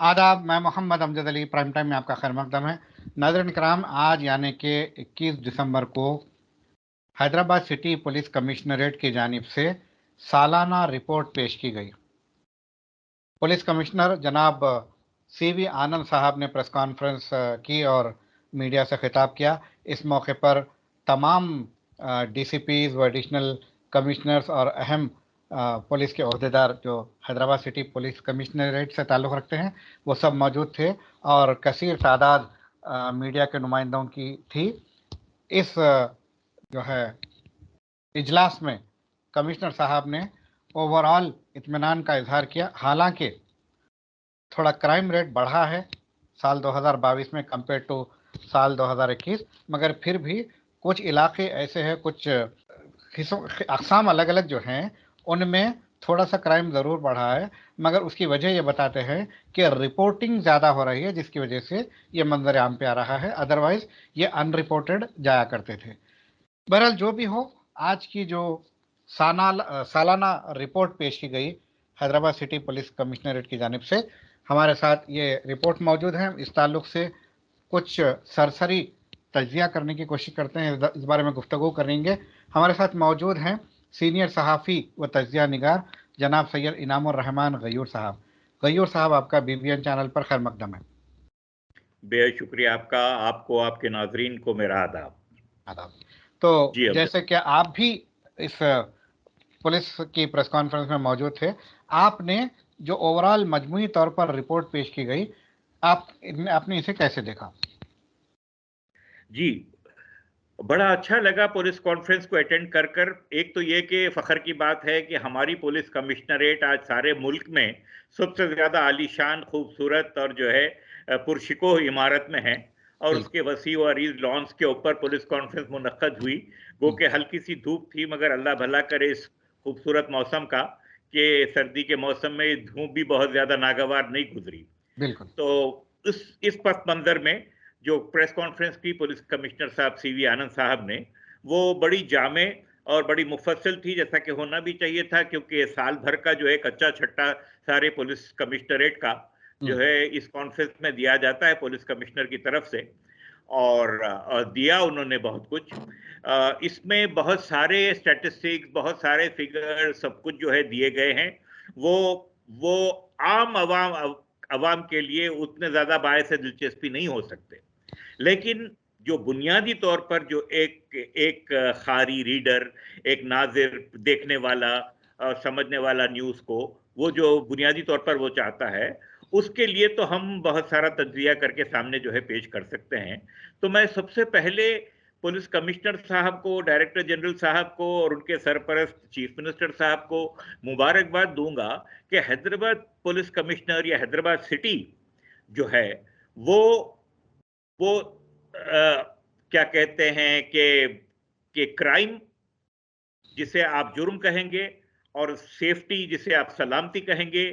आदाब, मैं Mohammad Amjad Ali. Prime time में आपका खैर मकदम है। नाज़रीन कराम, आज यानी कि 21 दिसंबर को हैदराबाद सिटी पुलिस कमिश्नरेट की जानिब से सालाना रिपोर्ट पेश की गई। पुलिस कमिश्नर जनाब सीवी आनंद साहब ने प्रेस कॉन्फ्रेंस की और मीडिया से खिताब किया। इस मौके पर तमाम डीसीपीज व एडिशनल कमिश्नर्स और अहम पुलिस के अहदेदार जो हैदराबाद सिटी पुलिस कमिश्नरेट से ताल्लुक़ रखते हैं वो सब मौजूद थे और कसीर तादाद मीडिया के नुमाइंदों की थी। इस जो है इजलास में कमिश्नर साहब ने ओवरऑल इत्मीनान का इजहार किया। हालांकि थोड़ा क्राइम रेट बढ़ा है साल 2022 में कंपेयर टू साल 2021, मगर फिर भी कुछ इलाके ऐसे हैं, कुछ हिस्सों अक़साम अलग अलग जो हैं उनमें थोड़ा सा क्राइम ज़रूर बढ़ा है, मगर उसकी वजह ये बताते हैं कि रिपोर्टिंग ज़्यादा हो रही है, जिसकी वजह से ये मंजर आम पे आ रहा है। अदरवाइज ये अनरिपोर्टेड जाया करते थे। बहरहाल जो भी हो, आज की जो सालाना रिपोर्ट पेश की गई हैदराबाद सिटी पुलिस कमिश्नरेट की जानिब से, हमारे साथ ये रिपोर्ट मौजूद है। इस ताल्लुक से कुछ सरसरी तजिया करने की कोशिश करते हैं, इस बारे में गुफ्तगू करेंगे। हमारे साथ मौजूद हैं सीनियर सहाफ़ी व तजिया निगार जनाब सैयद इनामुर रहमान गयूर साहब। गयूर साहब, आपका बीबीएन चैनल पर खैर मकदम है। बेहद शुक्रिया आपका। आपको, आपके नाजरीन को मेरा आदाब। आदाब। तो जी अफजल। जैसे कि आप भी इस पुलिस की प्रेस कॉन्फ्रेंस में मौजूद थे, आपने जो ओवरऑल मजमूई तौर पर रिपोर्ट पेश की गई, आपने इसे कैसे देखा? जी, बड़ा अच्छा लगा पुलिस कॉन्फ्रेंस को अटेंड कर कर। एक तो ये कि फ़ख्र की बात है कि हमारी पुलिस कमिश्नरेट आज सारे मुल्क में सबसे ज़्यादा आलीशान, खूबसूरत और जो है पुरशिकोह इमारत में है, और उसके वसी व अरीज लॉन्स के ऊपर पुलिस कॉन्फ्रेंस मुनक्कद हुई। गो के हल्की सी धूप थी, मगर अल्लाह भला करे इस खूबसूरत मौसम का कि सर्दी के मौसम में धूप भी बहुत ज़्यादा नागवार नहीं गुजरी। बिल्कुल। तो इस पस मंजर में जो प्रेस कॉन्फ्रेंस की पुलिस कमिश्नर साहब सीवी आनंद साहब ने, वो बड़ी जामे और बड़ी मुफस्सल थी, जैसा कि होना भी चाहिए था, क्योंकि साल भर का जो है कच्चा छट्टा सारे पुलिस कमिश्नरेट का जो है इस कॉन्फ्रेंस में दिया जाता है पुलिस कमिश्नर की तरफ से। और दिया उन्होंने बहुत कुछ। इसमें बहुत सारे स्टैटिस्टिक्स, बहुत सारे फिगर, सब कुछ जो है दिए गए हैं। वो आम अवाम के लिए उतने ज्यादा बायस दिलचस्पी नहीं हो सकते, लेकिन जो बुनियादी तौर पर जो एक एक खारी रीडर, एक नाजिर, देखने वाला और समझने वाला न्यूज को, वो जो बुनियादी तौर पर वो चाहता है, उसके लिए तो हम बहुत सारा तज्जिया करके सामने जो है पेश कर सकते हैं। तो मैं सबसे पहले पुलिस कमिश्नर साहब को, डायरेक्टर जनरल साहब को और उनके सरपरस्त चीफ मिनिस्टर साहब को मुबारकबाद दूंगा कि हैदराबाद पुलिस कमिश्नर या हैदराबाद सिटी जो है वो क्या कहते हैं कि क्राइम जिसे आप जुर्म कहेंगे और सेफ्टी जिसे आप सलामती कहेंगे,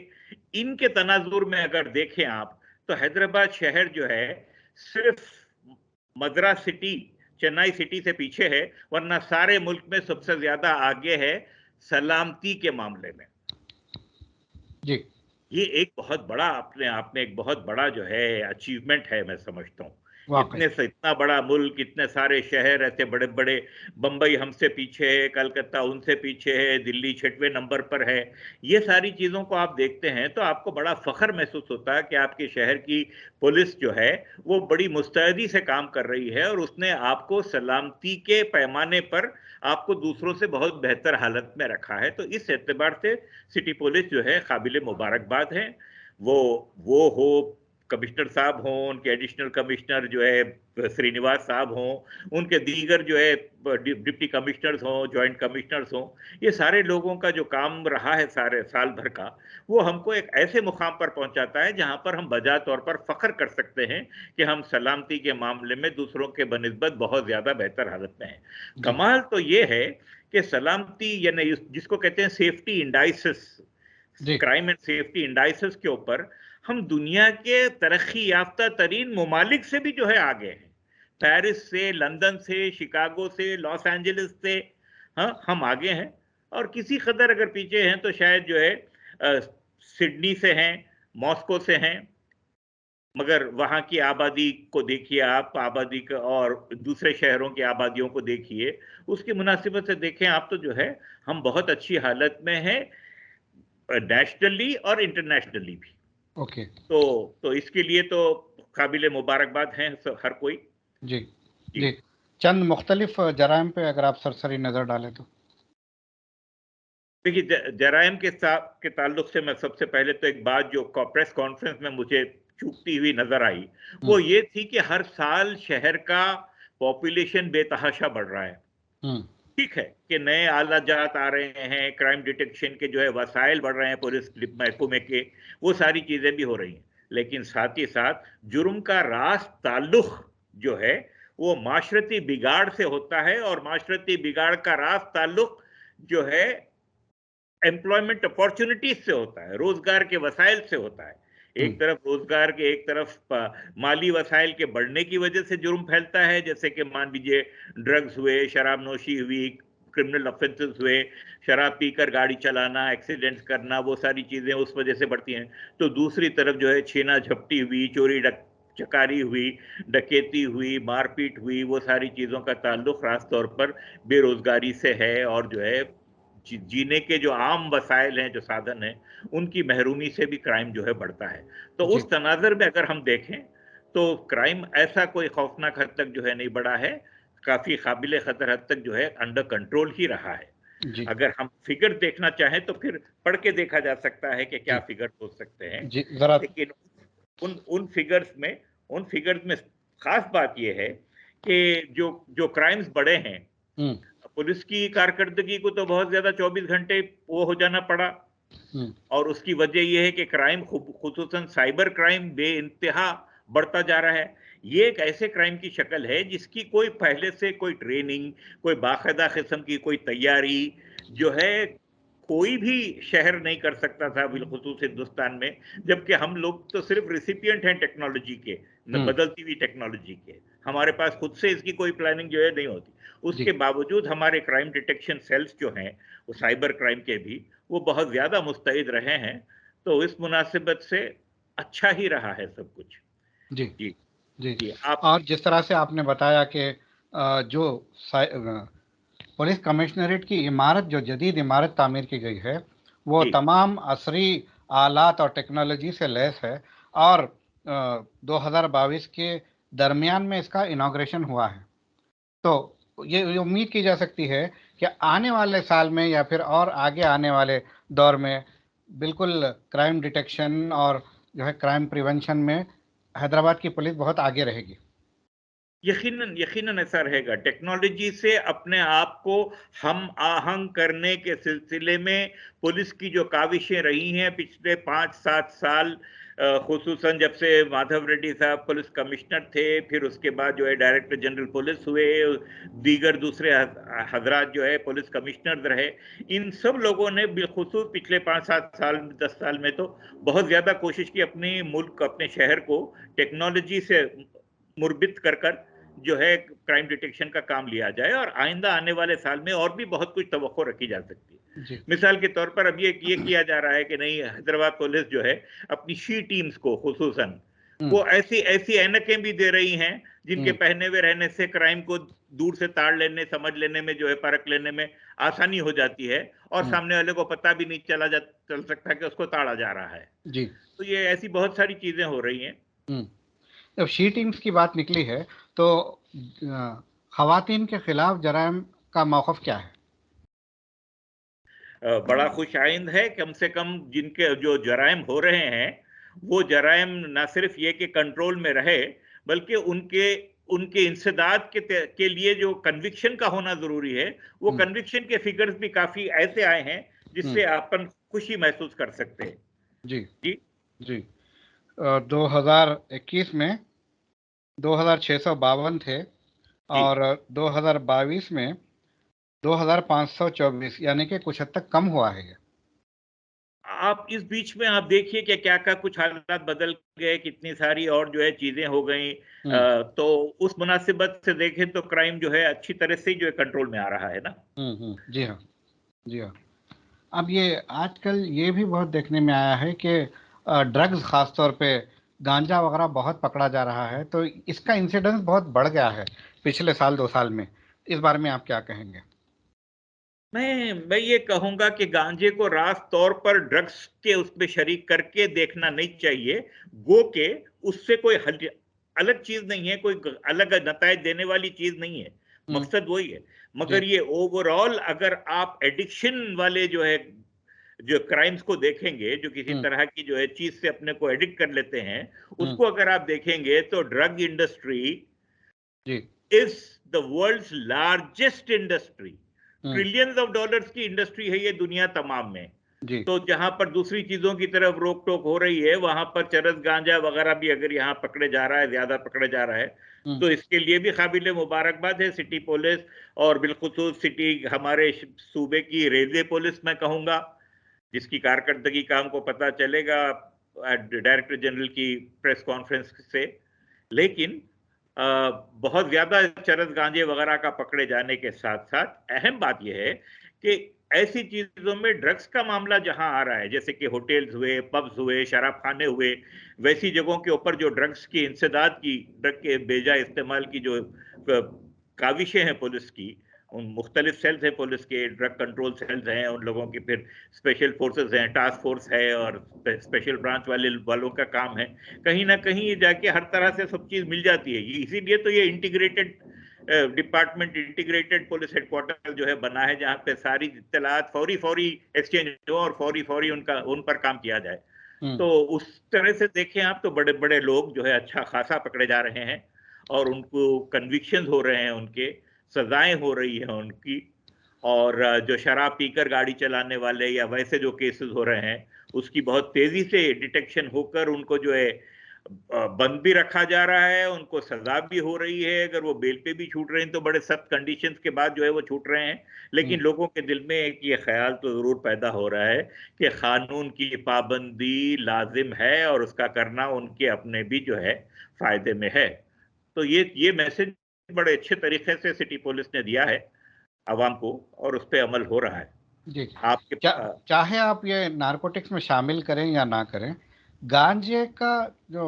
इनके तनाजुर में अगर देखें आप, तो हैदराबाद शहर जो है सिर्फ मद्रास सिटी, चेन्नई सिटी से पीछे है, वरना सारे मुल्क में सबसे ज्यादा आगे है सलामती के मामले में। जी। ये एक बहुत बड़ा, अपने आप में एक बहुत बड़ा जो है अचीवमेंट है, मैं समझता हूँ। वाकई। इतना बड़ा मुल्क, इतने सारे शहर ऐसे बड़े बड़े, बंबई हमसे पीछे है, कलकत्ता उनसे पीछे है, दिल्ली 6वें नंबर पर है। ये सारी चीजों को आप देखते हैं तो आपको बड़ा फख्र महसूस होता है कि आपके शहर की पुलिस जो है वो बड़ी मुस्तैदी से काम कर रही है, और उसने आपको सलामती के पैमाने पर आपको दूसरों से बहुत बेहतर हालत में रखा है। तो इस एतबार से सिटी पुलिस जो है काबिल मुबारकबाद है। वो हो कमिश्नर साहब हों, उनके एडिशनल कमिश्नर जो है श्रीनिवास साहब हों, उनके दीगर जो है डिप्टी कमिश्नर्स हों, जॉइंट कमिश्नर्स हों, ये सारे लोगों का जो काम रहा है सारे साल भर का, वो हमको एक ऐसे मुकाम पर पहुंचाता है जहां पर हम बजा तौर पर फख्र कर सकते हैं कि हम सलामती के मामले में दूसरों के बनिस्बत बहुत ज्यादा बेहतर हालत में हैं। कमाल तो ये है कि सलामती, यानी जिसको कहते हैं safety indices, crime and safety indices के ऊपर हम दुनिया के तरक्की याफ्ता तरीन मुमालिक से भी जो है आगे हैं। पेरिस से, लंदन से, शिकागो से, लॉस एंजलिस से, हाँ, हम आगे हैं। और किसी कदर अगर पीछे हैं तो शायद जो है सिडनी से हैं, मॉस्को से हैं, मगर वहाँ की आबादी को देखिए आप, आबादी का और दूसरे शहरों की आबादियों को देखिए, उसकी मुनासिबत से देखें आप तो जो है हम बहुत अच्छी हालत में हैं, नेशनली और इंटरनेशनली भी। ओके। तो इसके लिए तो काबिल मुबारकबाद हैं हर कोई। जी जी जी। चंद मुख्तलिफ जराइम पे अगर आप सरसरी नज़र डालें तो। देखिए, जराइम के साथ के ताल्लुक से मैं सबसे पहले तो एक बात जो प्रेस कॉन्फ्रेंस में मुझे चूकती हुई नजर आई, वो ये थी कि हर साल शहर का पॉपुलेशन बेतहाशा बढ़ रहा है। हम्म ठीक है कि नए आला जात आ रहे हैं, क्राइम डिटेक्शन के जो है वसाइल बढ़ रहे हैं पुलिस महकमे के, वो सारी चीजें भी हो रही हैं, लेकिन साथ ही साथ जुर्म का रास ताल्लुक जो है वो माशरती बिगाड़ से होता है, और माशरती बिगाड़ का रास ताल्लुक जो है एम्प्लॉयमेंट अपॉर्चुनिटीज से होता है, रोजगार के वसाइल से होता है। एक हम्म तरफ रोजगार के, एक तरफ माली वसाइल के बढ़ने की वजह से जुर्म फैलता है, जैसे कि मान लीजिए ड्रग्स हुए, शराब नोशी हुई, क्रिमिनल ऑफेंसेस हुए, शराब पीकर गाड़ी चलाना, एक्सीडेंट्स करना, वो सारी चीजें उस वजह से बढ़ती हैं। तो दूसरी तरफ जो है छीना झपटी हुई, चोरी चकारी हुई, डकैती हुई, मारपीट हुई, वो सारी चीजों का ताल्लुक खास तौर पर बेरोजगारी से है, और जो है जीने के जो आम वसाइल हैं, जो साधन हैं, उनकी महरूमी से भी क्राइम जो है बढ़ता है। तो जी उस तनाजर में अगर हम देखें तो क्राइम ऐसा कोई खौफनाक हद तक जो है नहीं बढ़ा है, काफी काबिल खतर हद तक जो है अंडर कंट्रोल ही रहा है। जी अगर हम फिगर देखना चाहें तो फिर पढ़ के देखा जा सकता है कि क्या जी फिगर हो सकते हैं, जी जरा। लेकिन उन उन फिगर्स में खास बात यह है कि जो क्राइम्स बढ़े हैं, हम्म पुलिस की कारकर्दगी को तो बहुत ज्यादा 24 घंटे वो हो जाना पड़ा, हम्म और उसकी वजह यह है कि क्राइम खुसूसन साइबर क्राइम बेइंतहा बढ़ता जा रहा है। ये एक ऐसे क्राइम की शक्ल है जिसकी कोई पहले से कोई ट्रेनिंग, कोई बाकायदा किस्म की कोई तैयारी जो है कोई भी शहर नहीं कर सकता था, बिलखुसूस हिंदुस्तान में। जबकि हम लोग तो सिर्फ रिसिपिएंट हैं टेक्नोलॉजी के, हम्म बदलती हुई टेक्नोलॉजी के, हमारे पास खुद से इसकी कोई प्लानिंग जो है नहीं होती। उसके जी बावजूद हमारे क्राइम डिटेक्शन सेल्स जो हैं, वो साइबर क्राइम के भी, वो बहुत ज्यादा मुस्तैद रहे हैं। तो इस मुनासिबत से अच्छा ही रहा है सब कुछ। जी जी जी। जी आप। और जिस तरह से आपने बताया कि जो पुलिस कमिश्नरेट की इमारत, जो जदीद इमारत तामीर की गई है, वो जी तमाम असरी आलात और टेक्नोलॉजी से लैस है, और 2022 के दरमियान में इसका इनाग्रेशन हुआ है। तो ये उम्मीद की जा सकती है कि आने वाले साल में या फिर और आगे आने वाले दौर में बिल्कुल क्राइम डिटेक्शन और जो है क्राइम प्रिवेंशन में हैदराबाद की पुलिस बहुत आगे रहेगी। यकीनन यकीनन ऐसा रहेगा। टेक्नोलॉजी से अपने आप को हम आहंग करने के सिलसिले में पुलिस की जो काविशें रही हैं पिछले 5-7 साल, खुसूसन जब से माधव रेड्डी साहब पुलिस कमिश्नर थे, फिर उसके बाद जो है डायरेक्टर जनरल पुलिस हुए, दीगर दूसरे हजरात जो है पुलिस कमिश्नर रहे, इन सब लोगों ने बिलखुसूस पिछले 5-7 साल 10 साल में तो बहुत ज्यादा कोशिश की अपने मुल्क, अपने शहर को टेक्नोलॉजी से मुर्बित कर कर जो है क्राइम डिटेक्शन का काम लिया जाए, और आइंदा आने वाले साल में और भी बहुत कुछ तवक्को रखी जा सकती है। जी मिसाल के तौर पर अब ये किया जा रहा है कि नहीं, हैदराबाद पुलिस जो है अपनी शी टीम्स को खुसूसन हम्म वो ऐसी ऐसी ऐनकें भी दे रही हैं जिनके हम्म पहने हुए रहने से क्राइम को दूर से ताड़ लेने, समझ लेने में जो है, परख लेने में आसानी हो जाती है, और हम्म सामने वाले को पता भी नहीं चल सकता कि उसको ताड़ा जा रहा है। जी तो ये ऐसी बहुत सारी चीजें हो रही हैं। हम्म। जब शी टीम्स की बात निकली है तो खवातीन के खिलाफ जराइम का मौक़िफ़ क्या है? बड़ा खुश आइंद है, कम से कम जिनके जो जराइम हो रहे हैं, वो जराइम ना सिर्फ ये कि कंट्रोल में रहे, बल्कि उनके उनके इंसदाद के लिए जो कन्विक्शन का होना जरूरी है, वो हम्म कन्विक्शन के फिगर्स भी काफी ऐसे आए हैं हम्म जिससे अपन खुशी महसूस कर सकते हैं। जी जी जी। 2021 में 2652 थे, जी। और 2022 में 2524, यानी कि कुछ हद तक कम हुआ है ये। आप इस बीच में आप देखिए कि क्या क्या कुछ हालात बदल गए, कितनी सारी और जो है चीजें हो गई। हम्म तो उस मुनासिबत से देखें तो क्राइम जो है अच्छी तरह से जो है कंट्रोल में आ रहा है ना। जी हाँ जी हाँ। अब ये आजकल ये भी बहुत देखने में आया है कि ड्रग्स खास तौर पे गांजा वगैरह बहुत पकड़ा जा रहा है, तो इसका इंसिडेंस बहुत बढ़ गया है पिछले साल 2 साल में। इस बारे में आप क्या कहेंगे? मैं ये कहूंगा कि गांजे को रास तौर पर ड्रग्स के उसमें शरीक करके देखना नहीं चाहिए। गो के उससे कोई अलग चीज नहीं है, कोई अलग नतायज देने वाली चीज नहीं है। हम्म। मकसद वही है। जी। मगर ये ओवरऑल अगर आप एडिक्शन वाले जो है जो क्राइम्स को देखेंगे, जो किसी हम्म। तरह की जो है चीज से अपने को एडिक्ट कर लेते हैं, हम्म। उसको अगर आप देखेंगे तो ड्रग इंडस्ट्री जी। Is the world's largest industry. Hmm. Trillions of dollars की इंडस्ट्री है ये दुनिया तमाम में। जी। तो जहां पर दूसरी चीजों की तरफ रोक टोक हो रही है, वहां पर चरस गांजा वगैरह भी अगर यहाँ पकड़े जा रहा है, ज्यादा पकड़े जा रहा है, हम्म। तो इसके लिए भी काबिल मुबारकबाद है सिटी पुलिस, और बिलखुसूस सिटी हमारे सूबे की रेलवे पुलिस मैं कहूंगा, जिसकी कारकर्दगी का हमको पता चलेगा डायरेक्टर जनरल की प्रेस कॉन्फ्रेंस से। लेकिन बहुत ज्यादा चरस गांजे वगैरह का पकड़े जाने के साथ साथ अहम बात यह है कि ऐसी चीजों में ड्रग्स का मामला जहां आ रहा है, जैसे कि होटल्स हुए, पब्स हुए, शराब खाने हुए, वैसी जगहों के ऊपर जो ड्रग्स की इंसदाद की, ड्रग के बेजा इस्तेमाल की जो काविशें हैं पुलिस की, उन मुख्तलिफ सेल्स हैं पुलिस के, ड्रग कंट्रोल सेल्स हैं उन लोगों की, फिर स्पेशल फोर्सेस हैं, टास्क फोर्स है, और स्पेशल ब्रांच वालों का काम है। कहीं ना कहीं ये जाके हर तरह से सब चीज मिल जाती है। इसीलिए तो ये integrated department, integrated police headquarter जो है बना है, जहाँ पे सारी इत्तलात फौरी फौरी एक्सचेंज हो और फौरी फौरी उन पर काम किया जाए। तो उस तरह से देखें आप तो बड़े बड़े लोग जो है अच्छा खासा पकड़े जा रहे हैं, और उनको कन्विक्शन हो रहे हैं, उनके सजाएं हो रही है उनकी। और जो शराब पीकर गाड़ी चलाने वाले या वैसे जो केसेस हो रहे हैं, उसकी बहुत तेजी से डिटेक्शन होकर उनको जो है बंद भी रखा जा रहा है, उनको सजा भी हो रही है। अगर वो बेल पे भी छूट रहे हैं तो बड़े सख्त कंडीशंस के बाद जो है वो छूट रहे हैं। लेकिन लोगों के दिल में एक ये ख्याल तो जरूर पैदा हो रहा है कि कानून की पाबंदी लाजिम है, और उसका करना उनके अपने भी जो है फायदे में है। तो ये मैसेज बड़े अच्छे तरीके से सिटी पुलिस ने दिया है आवाम को, और उस पर अमल हो रहा है। जी। आपके चाहे आप ये नारकोटिक्स में शामिल करें या ना करें, गांजे का जो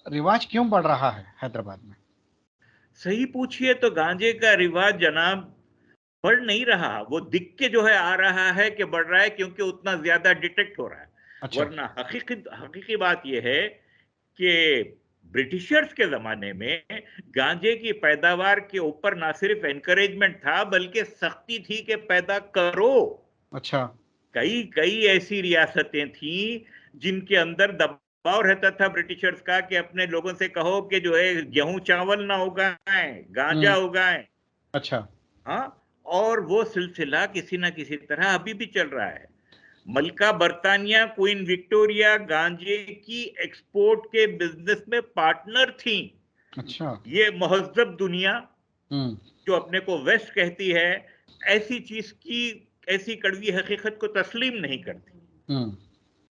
रिवाज क्यों बढ़ रहा है हैदराबाद में? सही पूछिए तो गांजे का रिवाज जनाब बढ़ नहीं रहा, वो दिख के जो है आ रहा है कि बढ़ रहा है, क्योंकि उतना ज्यादा डिटेक्ट हो रहा है। अच्छा। वरना हकीकी हकीकी बात यह है कि ब्रिटिशर्स के जमाने में गांजे की पैदावार के ऊपर ना सिर्फ एनकरेजमेंट था, बल्कि सख्ती थी कि पैदा करो। अच्छा। कई कई ऐसी रियासतें थी जिनके अंदर दबाव रहता था ब्रिटिशर्स का कि अपने लोगों से कहो कि जो है गेहूं चावल ना उगाएं, गांजा हम्म। उगाएं। अच्छा। हाँ, और वो सिलसिला किसी ना किसी तरह अभी भी चल रहा है। मलका बर्तानिया क्वीन विक्टोरिया गांजे की एक्सपोर्ट के बिजनेस में पार्टनर थी। अच्छा। ये महज़ब दुनिया हम्म। जो अपने को वेस्ट कहती है, ऐसी चीज की, ऐसी कड़वी हकीकत को तस्लीम नहीं करती। हम्म।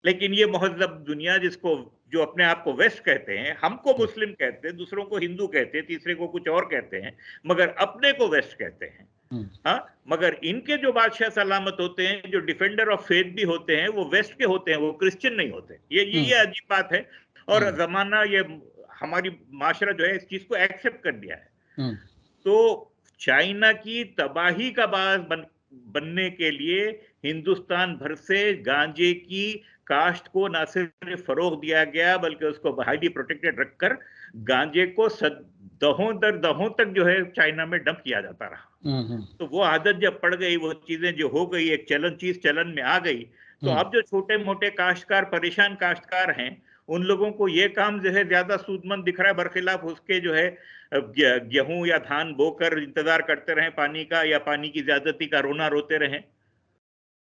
लेकिन ये महज़ब दुनिया जिसको, जो अपने आप को वेस्ट कहते हैं, हमको जी। मुस्लिम कहते हैं, दूसरों को हिंदू कहते हैं, तीसरे को कुछ और कहते हैं, मगर अपने को वेस्ट कहते हैं। हम्म। हाँ, मगर इनके जो बादशाह सलामत होते हैं, जो डिफेंडर ऑफ फेथ भी होते हैं, वो वेस्ट के होते हैं, वो क्रिश्चियन नहीं होते। ये हम्म। अजीब बात है। और हम्म। जमाना, ये हमारी माशरा जो है इस चीज को एक्सेप्ट कर लिया है। हम्म। तो चाइना की तबाही का बनने के लिए हिंदुस्तान भर से गांजे की काश्त को न सिर्फ फरोग दिया गया, बल्कि उसको हाईली प्रोटेक्टेड रखकर गांजे को दहों दर दहों तक जो है चाइना में डंप किया जाता रहा। हम्म। तो वो आदत जब पड़ गई, वो चीजें जो हो गई, एक चीज चलन में आ गई, तो हम्म। अब जो छोटे मोटे काश्तकार, परेशान काश्तकार हैं, उन लोगों को ये काम जो है ज्यादा सूदमंद दिख रहा है, बरखिलाफ उसके जो है गेहूं या धान बोकर इंतजार करते रहे पानी का, या पानी की ज्यादती का रोना रोते रहे।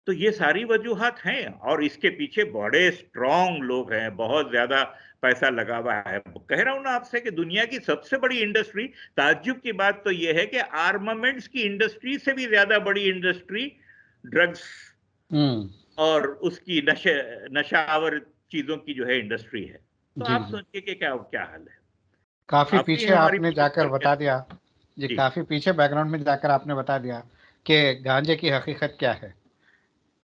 तो ये सारी वजूहात हैं, और इसके पीछे बड़े स्ट्रांग लोग हैं, बहुत ज्यादा पैसा लगा हुआ है। कह रहा हूं ना आपसे कि दुनिया की सबसे बड़ी इंडस्ट्री, ताज्जुब की बात तो यह है कि आर्मामेंट्स की इंडस्ट्री से भी ज्यादा बड़ी इंडस्ट्री ड्रग्स हम्म। और उसकी नशावर चीजों की जो है इंडस्ट्री है। तो जी। आप जी। सोचिए कि क्या क्या हाल है। काफी आप भी पीछे हैं हमारी आपने पुलिस जाकर पर क्या? बता दिया। जी, जी। काफी पीछे बैकग्राउंड में जाकर आपने बता दिया कि गांजे की हकीकत क्या है।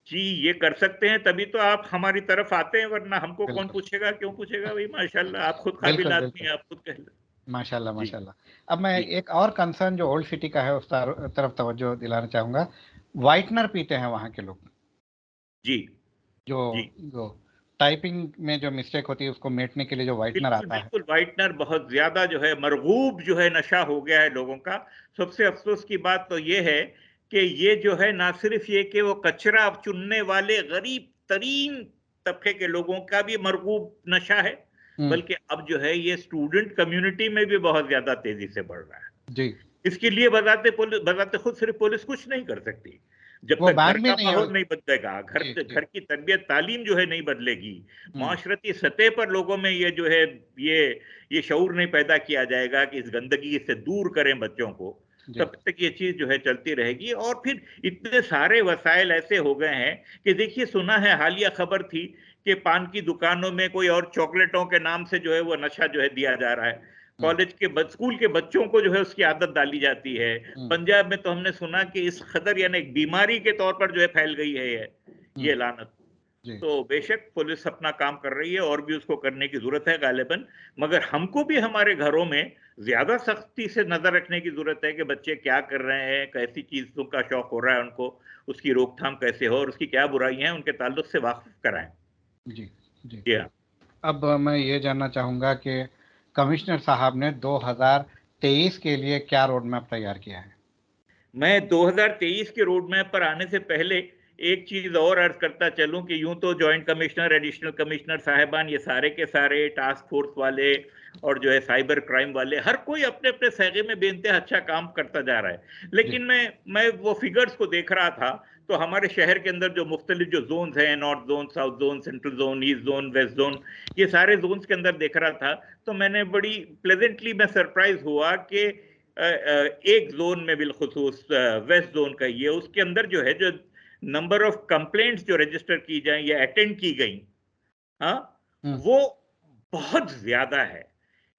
जी, ये कर सकते हैं, तभी तो आप हमारी तरफ आते हैं, वरना हमको कौन बिल्कुल। पूछेगा, क्यों पूछेगा भाई? माशाल्लाह, आप खुद काबिल बिल्कुल, आदमी बिल्कुल। हैं, आप खुद कह लें। माशाल्लाह, जी, माशाल्लाह। अब मैं जी, एक और कंसर्न जो ओल्ड सिटी का है उस तरफ तवज्जो दिलाना चाहूँगा। व्हाइटनर पीते हैं वहाँ के लोग। जी, जो जी। जो टाइपिंग में जो मिस्टेक होती है उसको मिटने के लिए जो व्हाइटनर बिल्कुल, आता है। बिल्कुल, व्हाइटनर बहुत ज़्यादा जो है मरगूब जो है नशा हो गया है लोगों का। सबसे अफ़सोस की बात तो ये है कि ये जो है ना सिर्फ़ ये कि वो कचरा चुनने वाले गरीब तरीन तबके के लोगों का भी मरगूब नशा है, हुँ, बल्कि अब जो है ये स्टूडेंट कम्युनिटी में भी बहुत ज़्यादा तेज़ी से बढ़ रहा है। जी। इसके लिए बज़ाते खुद सिर्फ़ पुलिस कुछ नहीं कर सकती। जब वो तक घर बैन भी का नहीं है। माहौल नहीं बदलेगा, जी, जी। घर की तरबियत तालीम जो है नहीं बदलेगी, हुँ, माशरती सतह पर लोगों में ये जो है ये ये शऊर नहीं पैदा किया जाएगा कि इस गंदगी से दूर करें बच्चों को, जी। तब तक ये चीज़ जो है चलती रहेगी। और फिर इतने सारे वसाइल ऐसे हो गए हैं कि देखिए, सुना है, हालिया खबर थी कि पान की दुकानों में कोई और चॉकलेटों के नाम से जो है वो नशा जो है दिया जा रहा है। हुँ, स्कूल के बच्चों को जो है उसकी आदत डाली जाती है। हुँ, पंजाब में तो हमने सुना कि इस कदर यानी एक बीमारी के तौर पर जो है फैल गई है हुँ, ये लानत। जी, तो बेशक पुलिस अपना काम कर रही है और भी उसको करने की ज़रूरत है गालिबन, मगर हमको भी हमारे घरों में ज़्यादा सख्ती से नज़र रखने की ज़रूरत है कि बच्चे क्या कर रहे हैं, कैसी चीज़ों का शौक हो रहा है उनको, उसकी रोकथाम कैसे हो और उसकी क्या बुराइयाँ हैं, उनके ताल्लुक से वाकिफ़ कराएँ। जी, जी। जी हाँ। अब मैं ये जानना चाहूँगा कि कमिश्नर साहब ने 2023 के लिए क्या रोड मैप तैयार किया है? मैं 2023 के रोड मैप पर आने से पहले एक चीज और अर्ज करता चलूं कि यूं तो जॉइंट कमिश्नर, एडिशनल कमिश्नर साहिबान, ये सारे के सारे टास्क फोर्स वाले और जो है साइबर क्राइम वाले, हर कोई अपने अपने सैगे में बेइंतहा अच्छा काम करता जा रहा है। जी, लेकिन मैं वो फिगर्स को देख रहा था, तो हमारे शहर के अंदर जो मुख्तलिफ जो जोन्स हैं, north zone, south zone, central zone, east zone, west zone, ये सारे जोन्स के अंदर देख रहा था, तो मैंने बड़ी प्लेजेंटली मैं सरप्राइज हुआ कि एक जोन में बिलखुसूस वेस्ट जोन का ये, उसके अंदर जो है जो नंबर ऑफ कंप्लेंट्स जो रजिस्टर की जाए या अटेंड की गई, हाँ, हुँ, वो बहुत ज्यादा है।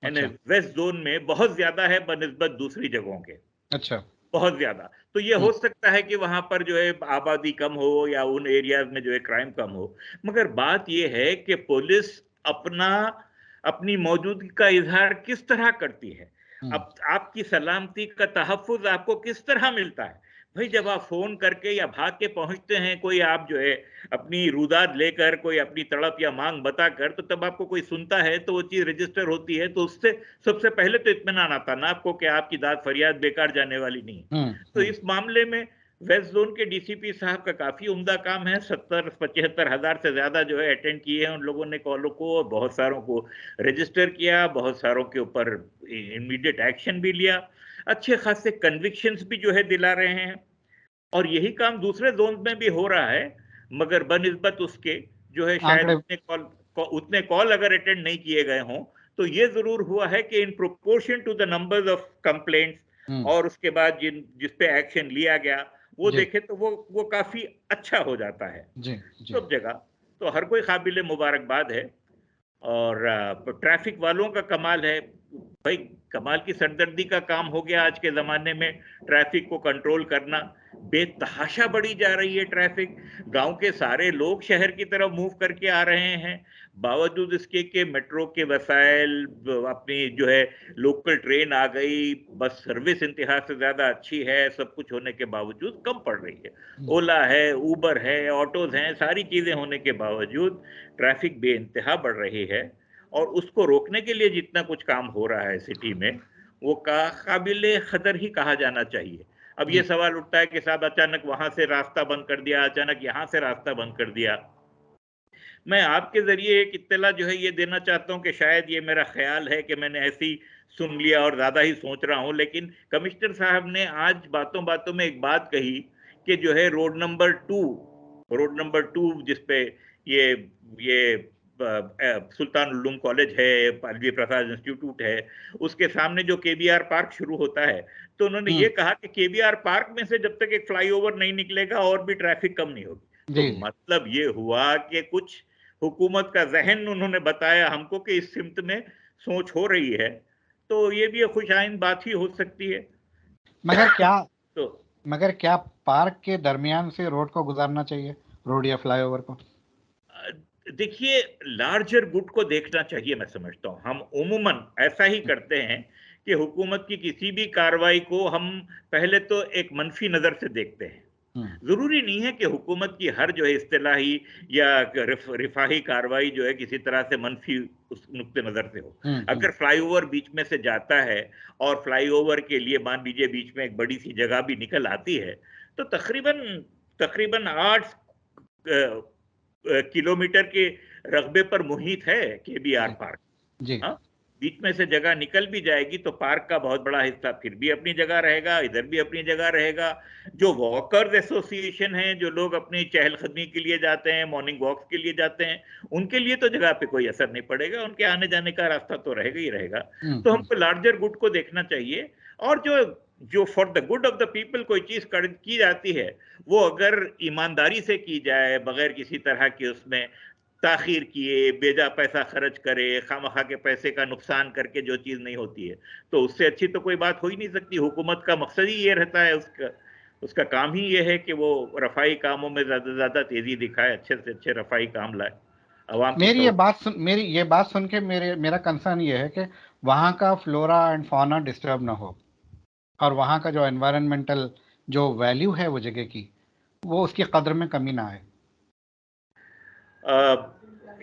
यानी अच्छा, वेस्ट जोन में बहुत ज्यादा है बनिस्बत दूसरी जगहों के, अच्छा, बहुत ज्यादा। तो ये हुँ, हो सकता है कि वहां पर जो है आबादी कम हो या उन एरियाज में जो है क्राइम कम हो, मगर बात ये है कि पुलिस अपना अपनी मौजूदगी का इजहार किस तरह करती है, हुँ, अब आपकी सलामती का तहफ़्फ़ुज़ आपको किस तरह मिलता है। भाई, जब आप फोन करके या भाग के पहुंचते हैं, कोई आप जो है अपनी रुदाद लेकर, कोई अपनी तड़प या मांग बताकर, तो तब आपको कोई सुनता है तो वो चीज रजिस्टर होती है, तो उससे सबसे पहले तो इत्मीनान आता ना आपको कि आपकी दाद फरियाद बेकार जाने वाली नहीं। हुँ, तो हुँ, इस मामले में वेस्ट जोन के डीसीपी साहब का काफी उम्दा काम है। 70-75 हज़ार से ज्यादा जो है अटेंड किए हैं उन लोगों ने कॉलों को, और बहुत सारों को रजिस्टर किया, बहुत सारों के ऊपर इमीडिएट एक्शन भी लिया, अच्छे खासे कन्विक्शंस भी जो है दिला रहे हैं। और यही काम दूसरे जोन में भी हो रहा है, मगर बनिस्बत उसके जो है शायद आंकड़े। उतने कॉल अगर अटेंड नहीं किए गए हों, तो ये जरूर हुआ है कि इन proportion to the numbers of complaints हुँ, और उसके बाद जिस पे एक्शन लिया गया, वो जी, देखे तो वो काफी अच्छा हो जाता है जी, जी, सब जगह। तो हर कोई काबिल मुबारकबाद है। और ट्रैफिक वालों का कमाल है भाई, कमाल की सरदर्दी का काम हो गया आज के ज़माने में ट्रैफिक को कंट्रोल करना। बेतहाशा बढ़ी जा रही है ट्रैफिक, गांव के सारे लोग शहर की तरफ मूव करके आ रहे हैं, बावजूद इसके कि मेट्रो के वसाइल, अपनी जो है लोकल ट्रेन आ गई, बस सर्विस इंतहा से ज़्यादा अच्छी है, सब कुछ होने के बावजूद कम पड़ रही है। हुँ, ओला है, ऊबर है, ऑटोज हैं, सारी चीज़ें होने के बावजूद ट्रैफिक बेइंतहा बढ़ रही है। और उसको रोकने के लिए जितना कुछ काम हो रहा है सिटी में, वो काबिल कदर ही कहा जाना चाहिए। अब ये जी, सवाल उठता है कि साहब अचानक वहां से रास्ता बंद कर दिया, अचानक यहाँ से रास्ता बंद कर दिया। मैं आपके ज़रिए एक इत्तला जो है ये देना चाहता हूँ कि शायद ये मेरा ख़्याल है कि मैंने ऐसे ही सुन लिया और ज़्यादा ही सोच रहा हूँ, लेकिन कमिश्नर साहब ने आज बातों-बातों में एक बात कही कि जो है रोड नंबर 2 जिस पे ये सुल्तान उल्लूम कॉलेज है, पालवी प्रसाद इंस्टीट्यूट है, उसके सामने जो केबीआर पार्क शुरू होता है, तो उन्होंने हुँ, ये कहा कि केबीआर पार्क में से जब तक एक फ्लाईओवर नहीं निकलेगा और भी ट्रैफिक कम नहीं होगी। तो जी, जी। मतलब ये हुआ कि कुछ हुकूमत का ज़हन उन्होंने बताया हमको कि इस सिमत में सोच हो रही है, तो ये भी एक खुशाइंद बात ही हो सकती है। मगर क्या तो मगर क्या पार्क के दरमियान से रोड को गुज़ारना चाहिए? रोड या फ्लाईओवर को? देखिए, लार्जर गुड को देखना चाहिए, मैं समझता हूँ। हम उमूमन ऐसा ही करते हैं कि हुकूमत की किसी भी कार्रवाई को हम पहले तो एक मनफी नज़र से देखते हैं। ज़रूरी नहीं है कि हुकूमत की हर जो है इस्तिलाही या रिफाही कार्रवाई जो है किसी तरह से मनफी उस नुक्ते नज़र से हो। अगर फ्लाईओवर बीच में से जाता है और फ्लाईओवर के लिए मान लीजिए बीच में एक बड़ी सी जगह भी निकल आती है, तो तकरीबन 8 किलोमीटर के रकबे पर मुहित है केबीआर पार्क। जी। हाँ, बीच में से जगह निकल भी जाएगी तो पार्क का बहुत बड़ा हिस्सा फिर भी अपनी जगह रहेगा, इधर भी अपनी जगह रहेगा। जो वॉकर्स एसोसिएशन है, जो लोग अपनी चहलकदमी के लिए जाते हैं, मॉर्निंग वॉक्स के लिए जाते हैं, उनके लिए तो जगह पे कोई असर नहीं पड़ेगा, उनके आने जाने का रास्ता तो रहेगा ही रहेगा। तो हमको लार्जर गुड को देखना चाहिए, और जो जो for the good of the people कोई चीज की जाती है, वो अगर ईमानदारी से की जाए, बगैर किसी तरह के उसमें ताखीर किए, बेजा पैसा खर्च करे, खामखा के पैसे का नुकसान करके जो चीज नहीं होती है, तो उससे अच्छी तो कोई बात हो ही नहीं सकती। हुकूमत का मकसद ही ये रहता है, उसका काम ही ये है कि वो रफाई कामों में ज्यादा से ज्यादा तेजी दिखाए, अच्छे से अच्छे रफाई काम लाए। अवाम की मेरी ये बात सुन के मेरा कंसर्न ये है कि वहाँ का फ्लोरा एंड फौना डिस्टर्ब ना हो, और वहाँ का जो एनवायरमेंटल जो वैल्यू है वो जगह की, वो उसकी कदर में कमी ना आए।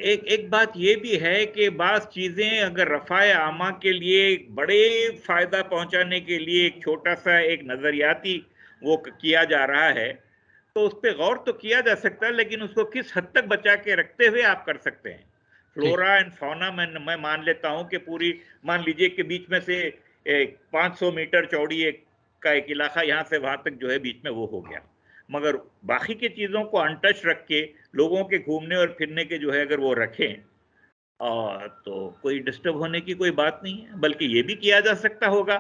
एक बात ये भी है कि बाज़ चीज़ें अगर रफ़ाए आमा के लिए बड़े फ़ायदा पहुंचाने के लिए एक छोटा सा एक नज़रियाती वो किया जा रहा है, तो उस पर गौर तो किया जा सकता है, लेकिन उसको किस हद तक बचा के रखते हुए आप कर सकते हैं। फ्लोरा एंड फौना मैं मान लेता हूं कि पूरी, मान लीजिए कि बीच में से 500 मीटर चौड़ी का एक इलाका यहाँ से वहां तक जो है बीच में वो हो गया, मगर बाकी की चीज़ों को अनटच रख के लोगों के घूमने और फिरने के जो है अगर वो रखें, तो कोई डिस्टर्ब होने की कोई बात नहीं है। बल्कि ये भी किया जा सकता होगा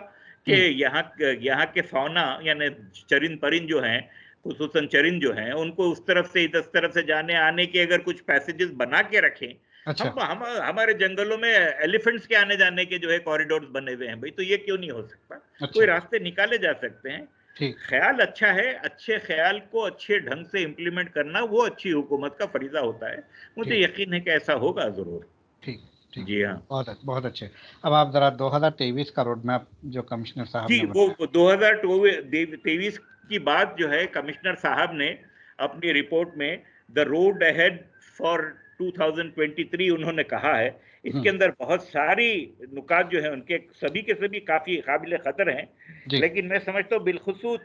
कि यहाँ के फौना यानी चरिंद परिंद जो हैं, खुसूसन चरिंद जो हैं, उनको उस तरफ से इस तरफ से जाने आने के अगर कुछ पैसेजेस बना के रखें। अच्छा। हम हमारे जंगलों में एलिफेंट्स के आने जाने के जो है कॉरिडोर्स बने हुए हैं भाई, तो ये क्यों नहीं हो सकता? अच्छा। कोई रास्ते निकाले जा सकते हैं। ठीक। ख्याल अच्छा है, अच्छे ख्याल को अच्छे ढंग से इम्प्लीमेंट करना वो अच्छी हुकूमत का फरीजा होता है। मुझे यकीन है कि ऐसा होगा जरूर। ठीक ठीक। जी हाँ, बहुत अच्छे। अब आप जरा 2023 का रोड मैप जो कमिश्नर साहब जी, ने वो बताया। 2023 की बात जो है कमिश्नर साहब ने अपनी रिपोर्ट में द रोड अहेड फॉर 2023 उन्होंने कहा है। इसके अंदर बहुत सारी नुकात जो है उनके सभी के सभी काफी काबिल खतर हैं, लेकिन मैं समझता हूँ बिलखुसूस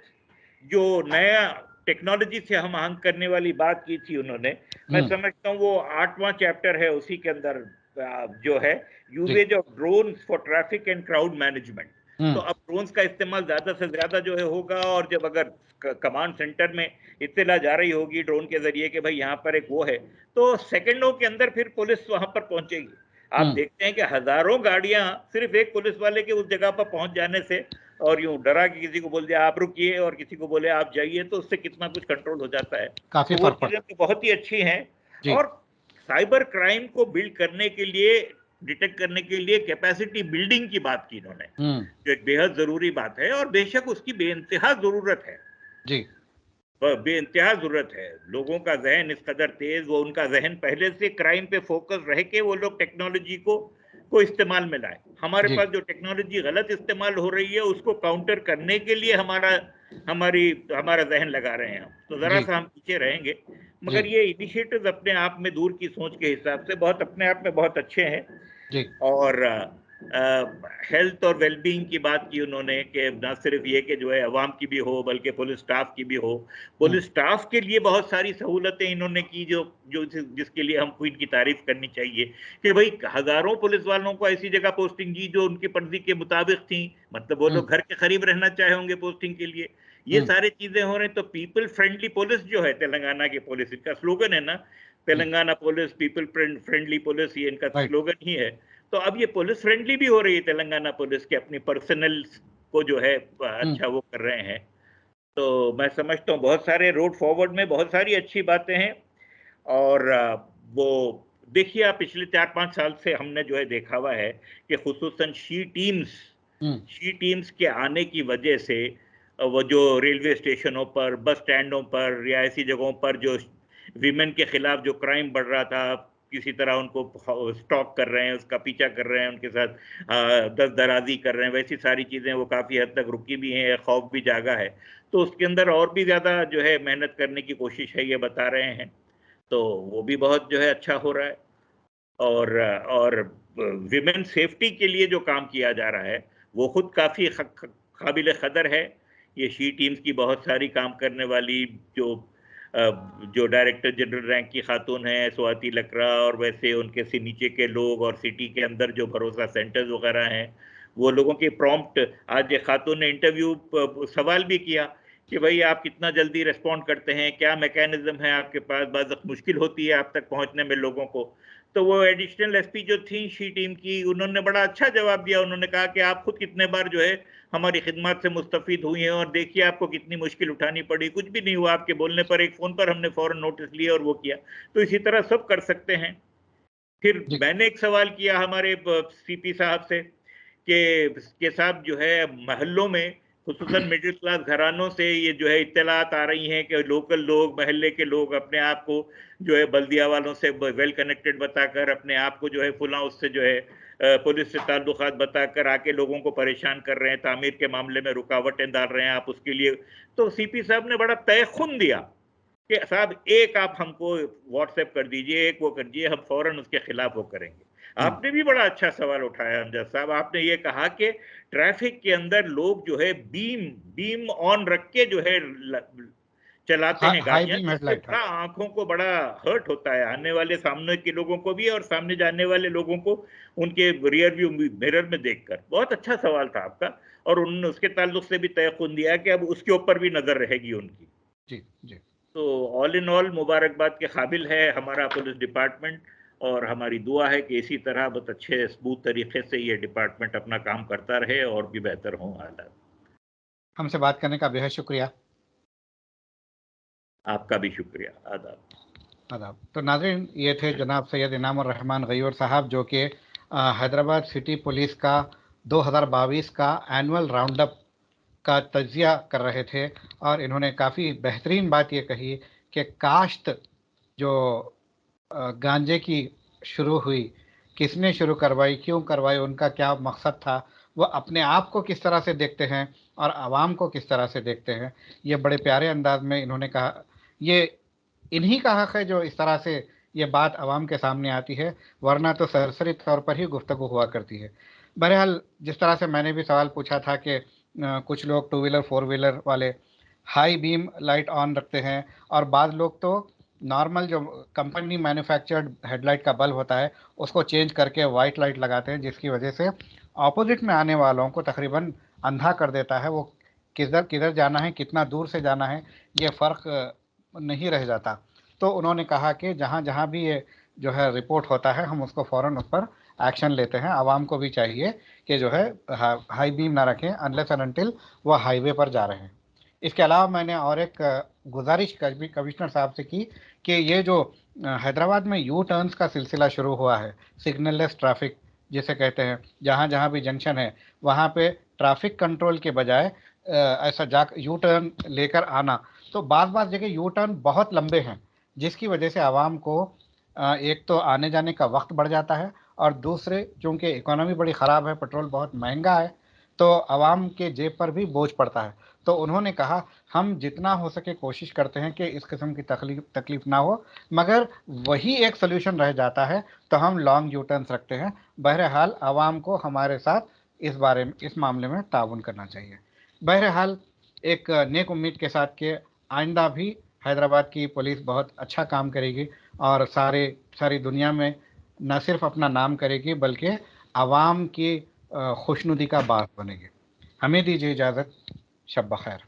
जो नया टेक्नोलॉजी से हम आहंग करने वाली बात की थी उन्होंने, मैं समझता हूँ वो 8वां चैप्टर है, उसी के अंदर जो है uses of drones for traffic and crowd management. तो अब ड्रोन्स का इस्तेमाल ज्यादा से ज्यादा जो है होगा, और जब अगर कमांड सेंटर में इत्तला जा रही होगी ड्रोन के जरिए कि भाई यहाँ पर एक वो है, तो सेकंडों के अंदर फिर पुलिस वहां पर पहुंचेगी। आप देखते हैं कि हजारों गाड़ियां सिर्फ एक पुलिस वाले के उस जगह पर पहुंच जाने से, और यूं डरा कि किसी को बोल दिया आप रुकिए और किसी को बोले आप जाइए, तो उससे कितना कुछ कंट्रोल हो जाता है। काफी तो वो फर्क चीजें तो बहुत ही अच्छी हैं। जी। और साइबर क्राइम को बिल्ड करने के लिए, डिटेक्ट करने के लिए कैपेसिटी बिल्डिंग की बात की इन्होंने, जो एक बेहद जरूरी बात है, और बेशक उसकी बेइंतहा जरूरत है जी। बेइंतहा जरूरत है। लोगों का जहन इस कदर तेज, वो उनका जहन पहले से क्राइम पे फोकस रह के वो लोग टेक्नोलॉजी को इस्तेमाल में लाए। हमारे पास जो टेक्नोलॉजी गलत इस्तेमाल हो रही है उसको काउंटर करने के लिए हमारा जहन लगा रहे हैं हम, तो जरा सा हम पीछे रहेंगे। मगर ये इनिशिएटिव अपने आप में दूर की सोच के हिसाब से बहुत अपने आप में बहुत अच्छे हैं। जी। और हेल्थ और वेलबींग की बात की उन्होंने कि न सिर्फ ये कि जो है अवाम की भी हो, बल्कि पुलिस स्टाफ की भी हो। पुलिस स्टाफ के लिए बहुत सारी सहूलतें इन्होंने की, जो जिसके लिए हमको इनकी तारीफ करनी चाहिए कि भाई हजारों पुलिस वालों को ऐसी जगह पोस्टिंग की जो उनकी मर्जी के मुताबिक थी, मतलब वो लोग घर के करीब रहना चाहे होंगे पोस्टिंग के लिए। ये सारी चीजें हो रही, तो पीपल फ्रेंडली पुलिस जो है तेलंगाना की पुलिस, इनका स्लोगन है ना, Telangana police people friendly police, ये इनका स्लोगन ही है। तो अब ये पुलिस फ्रेंडली भी हो रही है तेलंगाना पुलिस के, अपनी पर्सनल को जो है अच्छा वो कर रहे हैं। तो मैं समझता हूँ बहुत सारे रोड फॉरवर्ड में बहुत सारी अच्छी बातें हैं। और वो देखिए, आप पिछले 4-5 साल से हमने जो है देखा हुआ है कि खुसूसन शी टीम्स के आने की वजह से वो जो रेलवे स्टेशनों पर, बस स्टैंडों पर या ऐसी जगहों पर जो विमेन के खिलाफ जो क्राइम बढ़ रहा था, किसी तरह उनको स्टॉक कर रहे हैं, उसका पीछा कर रहे हैं, उनके साथ दस्तदराजी कर रहे हैं, वैसी सारी चीज़ें वो काफ़ी हद तक रुकी भी हैं, खौफ भी जागा है। तो उसके अंदर और भी ज़्यादा जो है मेहनत करने की कोशिश है, ये बता रहे हैं। तो वो भी बहुत जो है अच्छा हो रहा है। और विमेन सेफ्टी के लिए जो काम किया जा रहा है, वो खुद काफ़ी काबिल कदर है। ये शी टीम्स की बहुत सारी काम करने वाली जो डायरेक्टर जनरल रैंक की खातून हैं, स्वाति लकड़ा, और वैसे उनके से नीचे के लोग, और सिटी के अंदर जो भरोसा सेंटर्स वगैरह हैं, वो लोगों की प्रॉम्प्ट, आज एक खातून ने इंटरव्यू सवाल भी किया कि भाई आप कितना जल्दी रिस्पॉन्ड करते हैं, क्या मैकेनिज्म है आपके पास, बाद मुश्किल होती है आप तक पहुंचने में लोगों को। तो वो एडिशनल एसपी जो थी शी टीम की, उन्होंने बड़ा अच्छा जवाब दिया। उन्होंने कहा कि आप खुद कितने बार जो है हमारी खिदमत से मुस्तफीद हुई हैं, और देखिए आपको कितनी मुश्किल उठानी पड़ी, कुछ भी नहीं हुआ, आपके बोलने पर एक फ़ोन पर हमने फ़ौरन नोटिस लिया और वो किया। तो इसी तरह सब कर सकते हैं। फिर जी मैंने एक सवाल किया हमारे सीपी साहब से कि साहब जो है मोहल्लों में, खुसूसन मिडिल क्लास घरानों से ये जो है इत्तलात आ रही हैं कि लोकल लोग, मोहल्ले के लोग अपने आप को जो है बल्दिया वालों से वेल कनेक्टेड बताकर, अपने आप को जो है फुला उससे जो है पुलिस से ताल्लुकात बताकर आके लोगों को परेशान कर रहे हैं, तामीर के मामले में रुकावटें डाल रहे हैं, आप उसके लिए। तो सीपी साहब ने बड़ा तयखुन दिया कि साहब एक आप हमको व्हाट्सएप कर दीजिए, एक वो कर दीजिए, हम फौरन उसके खिलाफ वो करेंगे। आपने भी बड़ा अच्छा सवाल उठाया अमजद साहब। आपने ये कहा कि ट्रैफिक के अंदर लोग जो है बीम ऑन रख के जो है चलाते हैं हाई गाड़ियां, बीम जिससे हेडलाइट। बड़ा आंखों को बड़ा हर्ट होता है, आने वाले सामने के लोगों को भी और सामने जाने वाले लोगों को उनके रियर व्यू मिरर में देखकर। बहुत अच्छा सवाल था आपका, और उन्होंने उसके ताल्लुक से भी तयखुन दिया कि अब उसके ऊपर भी नजर रहेगी उनकी। जी जी। तो ऑल इन ऑल मुबारकबाद के काबिल है हमारा पुलिस डिपार्टमेंट, और हमारी दुआ है कि इसी तरह बहुत अच्छे स्मूथ तरीके से ये डिपार्टमेंट अपना काम करता रहे और भी बेहतर हों हालात। हमसे बात करने का बेहद शुक्रिया। आपका भी शुक्रिया। आदाब। आदाब। तो नाज़रीन, ये थे जनाब सैयद इनाम उर रहमान गयूर साहब, जो कि हैदराबाद सिटी पुलिस का 2022 का एनुअल राउंड अप का तजिया कर रहे थे। और इन्होंने काफ़ी बेहतरीन बात ये कही कि काश्त जो गांजे की शुरू हुई, किसने शुरू करवाई, क्यों करवाई, उनका क्या मकसद था, वो अपने आप को किस तरह से देखते हैं और आवाम को किस तरह से देखते हैं, ये बड़े प्यारे अंदाज में इन्होंने कहा। ये इन्हीं का हक है जो इस तरह से ये बात आवाम के सामने आती है, वरना तो सरसरी तौर पर ही गुफ्तगू हुआ करती है। बहरहाल, जिस तरह से मैंने भी सवाल पूछा था कि कुछ लोग टू व्हीलर फोर व्हीलर वाले हाई बीम लाइट ऑन रखते हैं, और बाद लोग तो नॉर्मल जो कंपनी मैन्युफैक्चर्ड हेडलाइट का बल्ब होता है उसको चेंज करके वाइट लाइट लगाते हैं, जिसकी वजह से ऑपोजिट में आने वालों को तकरीबन अंधा कर देता है। वो किधर किधर जाना है, कितना दूर से जाना है, ये फ़र्क नहीं रह जाता। तो उन्होंने कहा कि जहाँ जहाँ भी ये जो है रिपोर्ट होता है, हम उसको फ़ौरन उस पर एक्शन लेते हैं। आवाम को भी चाहिए कि जो है हाई बीम ना रखें अनलेस एंड अनटिल वह हाईवे पर जा रहे हैं। इसके अलावा मैंने और एक गुजारिश कमिश्नर साहब से की कि ये जो हैदराबाद में यू टर्न्स का सिलसिला शुरू हुआ है, सिग्नललेस ट्रैफिक जिसे कहते हैं, जहाँ जहाँ भी जंक्शन है वहाँ पे ट्रैफिक कंट्रोल के बजाय ऐसा जा यू टर्न लेकर आना, तो बाज़ जगह यू टर्न बहुत लंबे हैं, जिसकी वजह से आवाम को एक तो आने जाने का वक्त बढ़ जाता है, और दूसरे चूँकि इकोनॉमी बड़ी ख़राब है, पेट्रोल बहुत महंगा है, तो आवाम के जेब पर भी बोझ पड़ता है। तो उन्होंने कहा हम जितना हो सके कोशिश करते हैं कि इस किस्म की तकलीफ ना हो, मगर वही एक सोल्यूशन रह जाता है, तो हम लॉन्ग यू टर्न्स रखते हैं। बहरहाल आवाम को हमारे साथ इस मामले में ताउन करना चाहिए। बहरहाल, एक नेक उम्मीद के साथ कि आइंदा भी हैदराबाद की पुलिस बहुत अच्छा काम करेगी और सारी दुनिया में न सिर्फ अपना नाम करेगी बल्कि आवाम की खुशनुदी का बात बनेगी। हमें दीजिए इजाज़त। शब बखैर।